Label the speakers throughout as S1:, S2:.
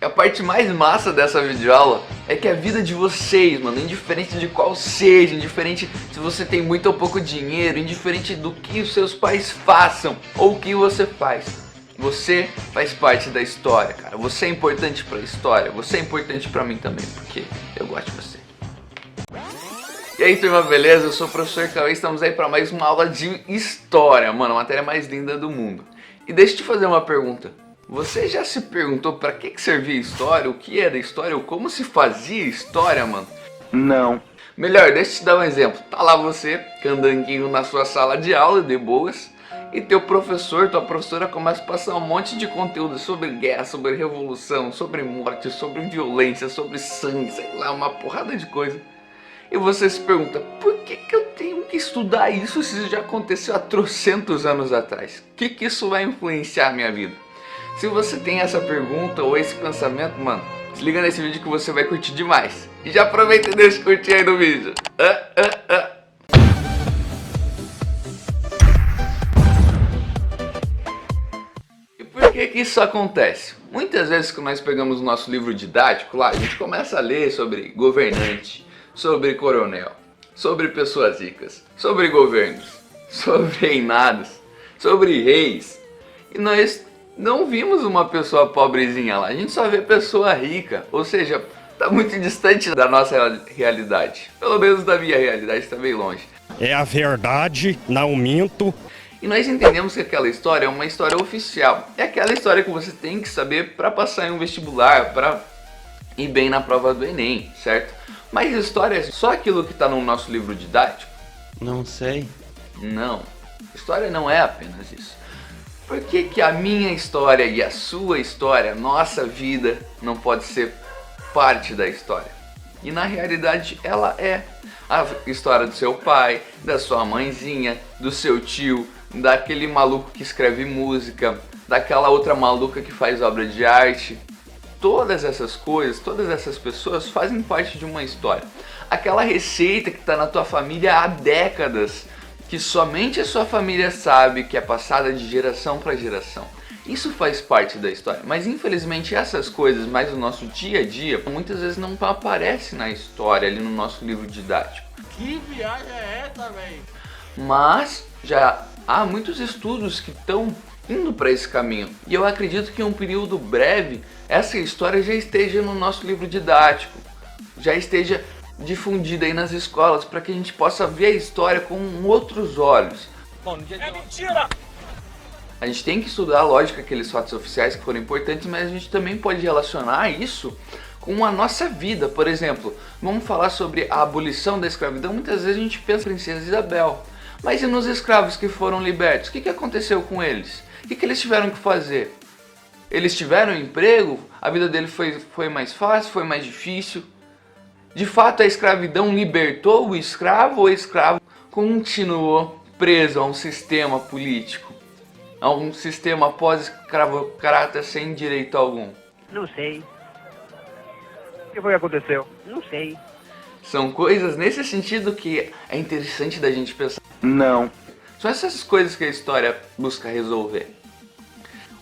S1: A parte mais massa dessa videoaula é que a vida de vocês, mano, indiferente de qual seja, indiferente se você tem muito ou pouco dinheiro, indiferente do que os seus pais façam ou o que você faz, você faz parte da história, cara. Você é importante pra história, você é importante pra mim também, porque eu gosto de você. E aí, turma, beleza? Eu sou o professor Cauê, estamos aí pra mais uma aula de história, mano, a matéria mais linda do mundo. E deixa eu te fazer uma pergunta. Você já se perguntou pra que servia história, o que era história, ou como se fazia história, mano?
S2: Não.
S1: Melhor, deixa eu te dar um exemplo. Tá lá você, candanguinho na sua sala de aula, de boas, e teu professor, tua professora começa a passar um monte de conteúdo sobre guerra, sobre revolução, sobre morte, sobre violência, sobre sangue, sei lá, uma porrada de coisa. E você se pergunta, por que eu tenho que estudar isso se isso já aconteceu há trocentos anos atrás? O que isso vai influenciar a minha vida? Se você tem essa pergunta ou esse pensamento, mano, se liga nesse vídeo que você vai curtir demais. E já aproveita e deixa curtir aí no vídeo. E por que isso acontece? Muitas vezes que nós pegamos o nosso livro didático lá, a gente começa a ler sobre governante, sobre coronel, sobre pessoas ricas, sobre governos, sobre reinados, sobre reis. E nós não vimos uma pessoa pobrezinha lá, a gente só vê pessoa rica, ou seja, tá muito distante da nossa realidade. Pelo menos da minha realidade, tá bem longe.
S3: É a verdade, não minto.
S1: E nós entendemos que aquela história é uma história oficial. É aquela história que você tem que saber para passar em um vestibular, para ir bem na prova do Enem, certo? Mas história é só aquilo que tá no nosso livro didático?
S2: Não sei.
S1: Não, história não é apenas isso. Por que a minha história e a sua história, nossa vida, não pode ser parte da história? E na realidade ela é. A história do seu pai, da sua mãezinha, do seu tio, daquele maluco que escreve música, daquela outra maluca que faz obra de arte. Todas essas coisas, todas essas pessoas fazem parte de uma história. Aquela receita que está na tua família há décadas, que somente a sua família sabe, que é passada de geração para geração. Isso faz parte da história, mas infelizmente essas coisas, mais o nosso dia a dia, muitas vezes não aparecem na história, ali no nosso livro didático.
S4: Que viagem é essa, velho?
S1: Mas já há muitos estudos que estão indo para esse caminho. E eu acredito que em um período breve, essa história já esteja no nosso livro didático, já esteja difundida aí nas escolas, para que a gente possa ver a história com outros olhos.
S4: É mentira!
S1: A gente tem que estudar, lógico, aqueles fatos oficiais que foram importantes, mas a gente também pode relacionar isso com a nossa vida. Por exemplo, vamos falar sobre a abolição da escravidão. Muitas vezes a gente pensa em Princesa Isabel, mas e nos escravos que foram libertos? O que aconteceu com eles? O que eles tiveram que fazer? Eles tiveram emprego? A vida deles foi mais fácil? Foi mais difícil? De fato, a escravidão libertou o escravo ou o escravo continuou preso a um sistema político? A um sistema pós-escravocrata sem direito algum?
S5: Não sei. O que foi que aconteceu? Não sei.
S1: São coisas nesse sentido que é interessante da gente pensar.
S2: Não.
S1: São essas coisas que a história busca resolver.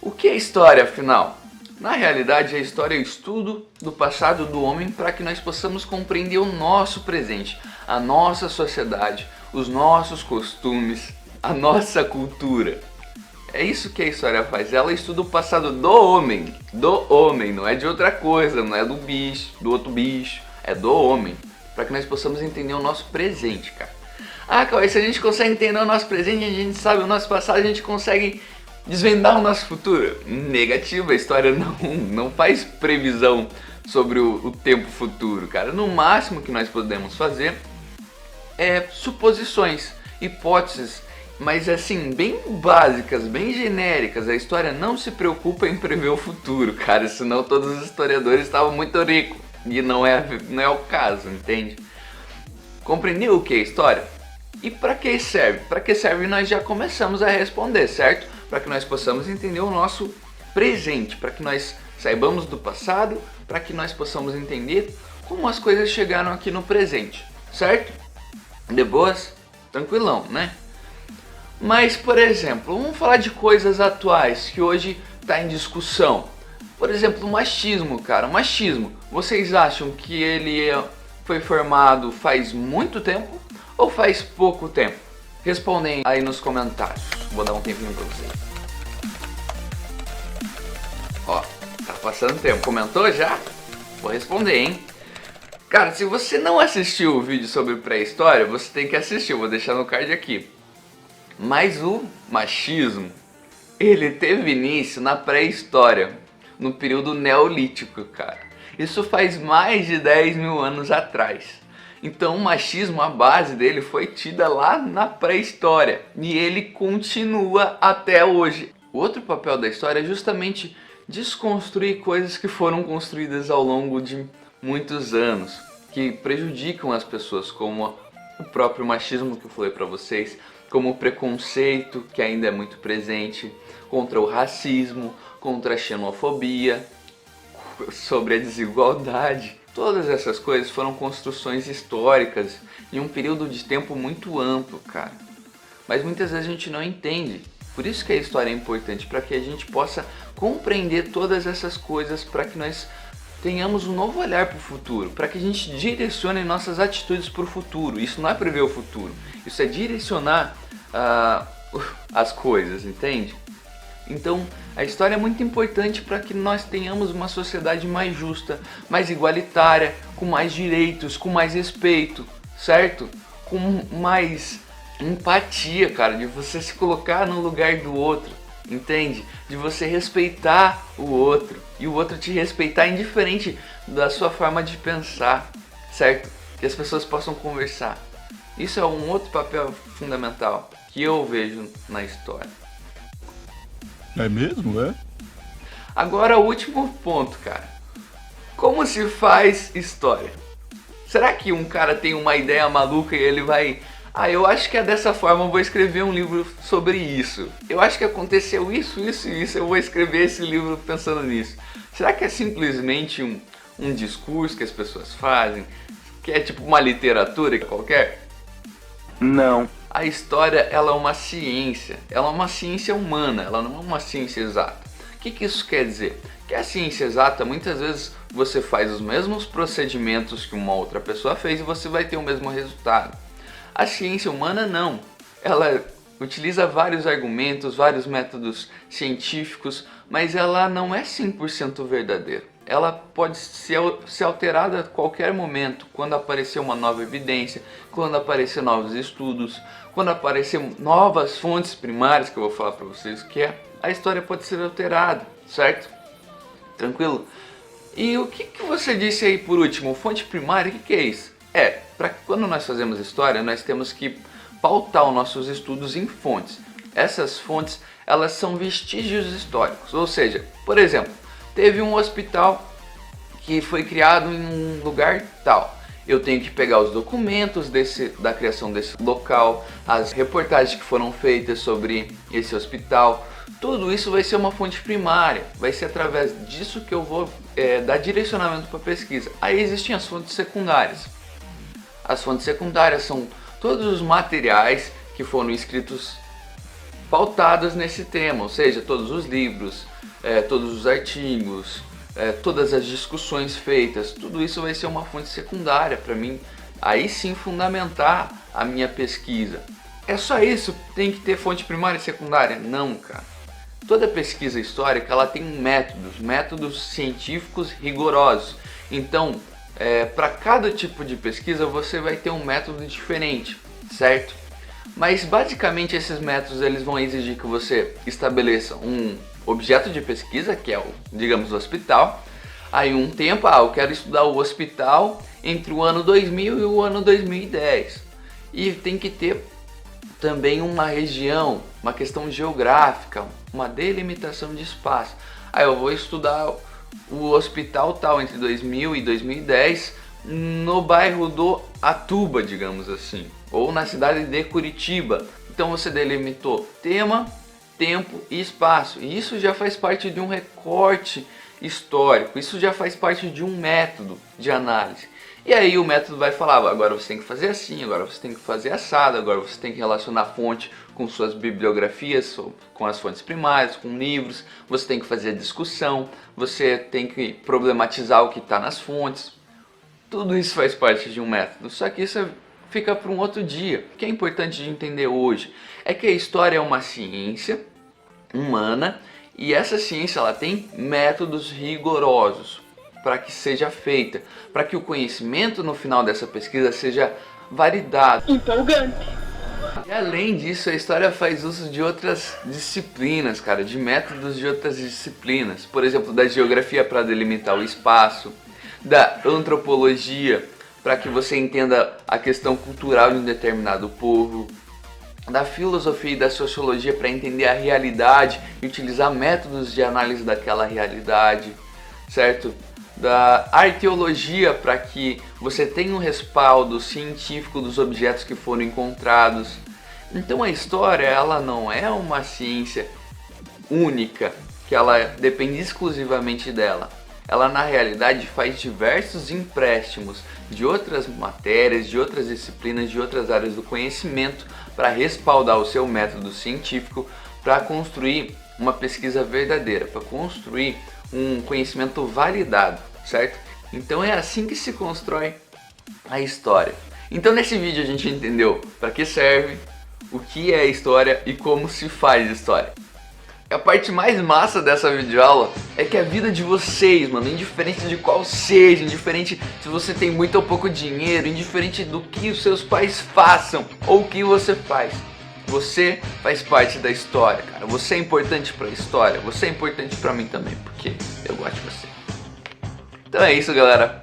S1: O que é história, afinal? Na realidade, a história é o estudo do passado do homem para que nós possamos compreender o nosso presente, a nossa sociedade, os nossos costumes, a nossa cultura. É isso que a história faz, ela estuda o passado do homem, não é de outra coisa, não é do bicho, do outro bicho, é do homem, para que nós possamos entender o nosso presente, cara. Ah, Cauê, se a gente consegue entender o nosso presente, a gente sabe o nosso passado, a gente consegue desvendar o nosso futuro. Negativo, a história não faz previsão sobre o tempo futuro, cara. No máximo que nós podemos fazer é suposições, hipóteses, mas assim, bem básicas, bem genéricas. A história não se preocupa em prever o futuro, cara, senão todos os historiadores estavam muito ricos. E não é o caso, entende? Compreendeu o que é história? E para que serve? Para que serve nós já começamos a responder, certo? Para que nós possamos entender o nosso presente, para que nós saibamos do passado, para que nós possamos entender como as coisas chegaram aqui no presente, certo? De boas? Tranquilão, né? Mas, por exemplo, vamos falar de coisas atuais que hoje está em discussão. Por exemplo, o machismo, cara. O machismo, vocês acham que ele foi formado faz muito tempo ou faz pouco tempo? Respondem aí nos comentários. Vou dar um tempinho pra vocês. Ó, tá passando tempo. Comentou já? Vou responder, hein? Cara, se você não assistiu o vídeo sobre pré-história, você tem que assistir. Eu vou deixar no card aqui. Mas o machismo, ele teve início na pré-história, no período neolítico, cara. Isso faz mais de 10 mil anos atrás. Então o machismo, a base dele foi tida lá na pré-história. E ele continua até hoje. O outro papel da história é justamente desconstruir coisas que foram construídas ao longo de muitos anos, que prejudicam as pessoas, como o próprio machismo que eu falei pra vocês, como o preconceito, que ainda é muito presente, contra o racismo, contra a xenofobia, sobre a desigualdade. Todas essas coisas foram construções históricas em um período de tempo muito amplo, cara. Mas muitas vezes a gente não entende. Por isso que a história é importante, para que a gente possa compreender todas essas coisas, para que nós tenhamos um novo olhar para o futuro, para que a gente direcione nossas atitudes para o futuro. Isso não é prever o futuro, isso é direcionar as coisas, entende? Então, a história é muito importante para que nós tenhamos uma sociedade mais justa, mais igualitária, com mais direitos, com mais respeito, certo? Com mais empatia, cara, de você se colocar no lugar do outro, entende? De você respeitar o outro e o outro te respeitar indiferente da sua forma de pensar, certo? Que as pessoas possam conversar. Isso é um outro papel fundamental que eu vejo na história.
S6: É mesmo, é?
S1: Agora o último ponto, cara. Como se faz história? Será que um cara tem uma ideia maluca e ele vai... eu acho que é dessa forma, eu vou escrever um livro sobre isso. Eu acho que aconteceu isso, isso e isso, eu vou escrever esse livro pensando nisso. Será que é simplesmente um discurso que as pessoas fazem? Que é tipo uma literatura qualquer?
S2: Não.
S1: A história, ela é uma ciência humana, ela não é uma ciência exata. O que isso quer dizer? Que a ciência exata, muitas vezes você faz os mesmos procedimentos que uma outra pessoa fez e você vai ter o mesmo resultado. A ciência humana não, ela utiliza vários argumentos, vários métodos científicos, mas ela não é 100% verdadeira. Ela pode ser alterada a qualquer momento, quando aparecer uma nova evidência, quando aparecer novos estudos, quando aparecer novas fontes primárias, que eu vou falar para vocês o que é, a história pode ser alterada, certo? Tranquilo? E o que você disse aí por último, fonte primária, o que é isso? Para quando nós fazemos história, nós temos que pautar os nossos estudos em fontes. Essas fontes, elas são vestígios históricos, ou seja, por exemplo, teve um hospital que foi criado em um lugar tal. Eu tenho que pegar os documentos da criação desse local, as reportagens que foram feitas sobre esse hospital. Tudo isso vai ser uma fonte primária, vai ser através disso que eu vou dar direcionamento para a pesquisa. Aí existem as fontes secundárias. As fontes secundárias são todos os materiais que foram escritos pautados nesse tema, ou seja, todos os livros, todos os artigos, todas as discussões feitas, tudo isso vai ser uma fonte secundária para mim, aí sim fundamentar a minha pesquisa. É só isso? Tem que ter fonte primária e secundária? Não, cara. Toda pesquisa histórica ela tem métodos científicos rigorosos. Então, para cada tipo de pesquisa você vai ter um método diferente, certo? Mas basicamente esses métodos eles vão exigir que você estabeleça um objeto de pesquisa, que é digamos, o hospital. Aí um tempo, eu quero estudar o hospital entre o ano 2000 e o ano 2010. E tem que ter também uma região, uma questão geográfica, uma delimitação de espaço. Aí eu vou estudar o hospital tal entre 2000 e 2010 no bairro do Atuba, digamos assim, ou na cidade de Curitiba. Então você delimitou tema, tempo e espaço. E isso já faz parte de um recorte histórico, isso já faz parte de um método de análise. E aí o método vai falar, agora você tem que fazer assim, agora você tem que fazer assado, agora você tem que relacionar fonte com suas bibliografias, com as fontes primárias, com livros, você tem que fazer a discussão, você tem que problematizar o que está nas fontes. Tudo isso faz parte de um método, só que isso fica para um outro dia. O que é importante de entender hoje é que a história é uma ciência humana e essa ciência ela tem métodos rigorosos para que seja feita, para que o conhecimento no final dessa pesquisa seja validado.
S7: Empolgante.
S1: E além disso, a história faz uso de outras disciplinas, cara, de métodos de outras disciplinas. Por exemplo, da geografia para delimitar o espaço, da antropologia para que você entenda a questão cultural de um determinado povo, da filosofia e da sociologia para entender a realidade e utilizar métodos de análise daquela realidade, certo? Da arqueologia para que você tenha um respaldo científico dos objetos que foram encontrados. Então a história ela não é uma ciência única, que ela depende exclusivamente dela. Ela na realidade faz diversos empréstimos de outras matérias, de outras disciplinas, de outras áreas do conhecimento para respaldar o seu método científico, para construir uma pesquisa verdadeira, para construir um conhecimento validado, certo? Então é assim que se constrói a história. Então nesse vídeo a gente entendeu para que serve, o que é história e como se faz história. A parte mais massa dessa videoaula é que a vida de vocês, mano, indiferente de qual seja, indiferente se você tem muito ou pouco dinheiro, indiferente do que os seus pais façam ou o que você faz, você faz parte da história, cara. Você é importante pra história, você é importante pra mim também, porque eu gosto de você. Então é isso, galera.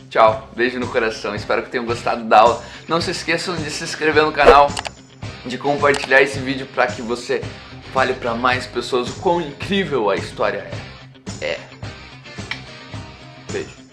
S1: Tchau, beijo no coração, espero que tenham gostado da aula. Não se esqueçam de se inscrever no canal, de compartilhar esse vídeo para que você fale para mais pessoas o quão incrível a história é. Beijo.